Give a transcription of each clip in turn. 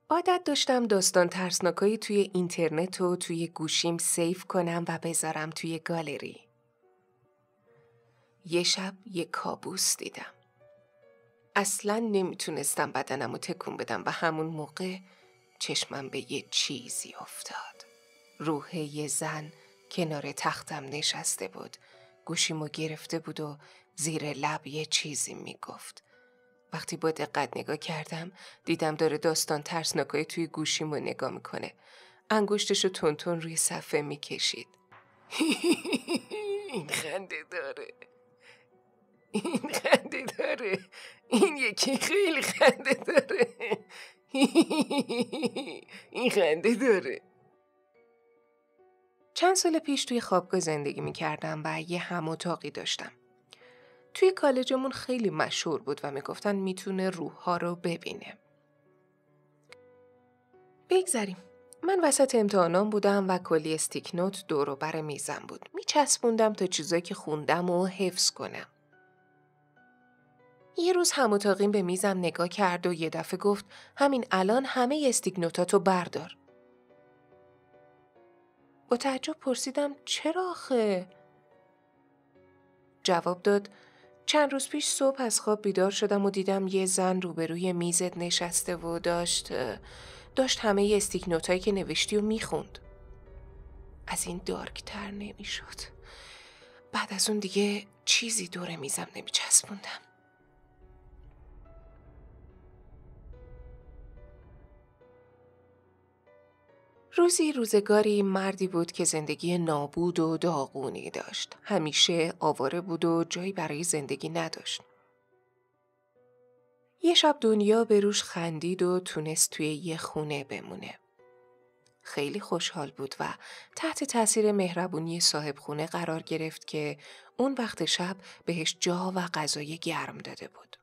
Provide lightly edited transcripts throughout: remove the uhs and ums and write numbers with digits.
عادت داشتم داستان ترسناکایی توی اینترنت و توی گوشیم سیف کنم و بذارم توی گالری. یه شب یه کابوس دیدم. اصلاً نمیتونستم بدنم رو تکون بدم و همون موقع چشمم به یه چیزی افتاد. روح یه زن کنار تختم نشسته بود. گوشیمو گرفته بود و زیر لب یه چیزی میگفت. وقتی با دقت نگاه کردم دیدم داره داستان ترسناکای توی گوشیمو نگاه میکنه. انگشتشو تون روی صفحه میکشید. این خنده داره. این خنده داره. این یکی خیلی خنده داره. این خنده داره. چند سال پیش توی خوابگاه زندگی میکردم و یه هم اتاقی داشتم. توی کالجمون خیلی مشهور بود و میگفتن میتونه روح‌ها رو ببینه. بگذریم. من وسط امتحانام بودم و کلی استیک نوت دور و بر میزم بود. میچسبوندم تا چیزایی که خوندم و حفظ کنم. یه روز هم اتاقیم به میزم نگاه کرد و یه دفعه گفت همین الان همه استیک نوتاتو بردار. با تعجب پرسیدم چرا آخه؟ جواب داد چند روز پیش صبح از خواب بیدار شدم و دیدم یه زن روبروی میزت نشسته و داشت همه استیک نوتایی که نوشتی و میخوند. از این دارکتر نمیشد. بعد از اون دیگه چیزی دور میزم نمیچسبوندم. روزگاری مردی بود که زندگی نابود و داغونی داشت. همیشه آواره بود و جایی برای زندگی نداشت. یه شب دنیا به روش خندید و تونست توی یه خونه بمونه. خیلی خوشحال بود و تحت تاثیر مهربونی صاحب خونه قرار گرفت که اون وقت شب بهش جا و غذای گرم داده بود.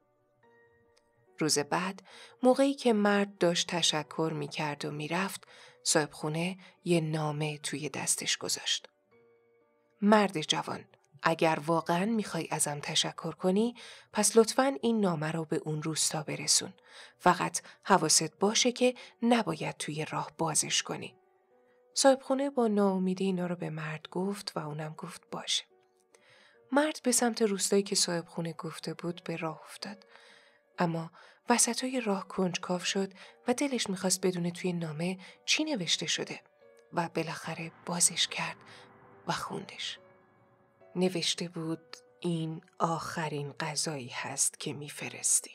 روز بعد موقعی که مرد داشت تشکر میکرد و میرفت، صاحب خونه یه نامه توی دستش گذاشت. مرد جوان، اگر واقعاً میخوای ازم تشکر کنی، پس لطفاً این نامه رو به اون روستا برسون. فقط حواست باشه که نباید توی راه بازش کنی. صاحب خونه با ناامیدی اینا رو به مرد گفت و اونم گفت باشه. مرد به سمت روستایی که صاحب خونه گفته بود به راه افتاد. اما وسطای راه کنجکاو شد و دلش میخواست بدونه توی نامه چی نوشته شده و بالاخره بازش کرد و خوندش. نوشته بود این آخرین غذایی هست که میفرستی.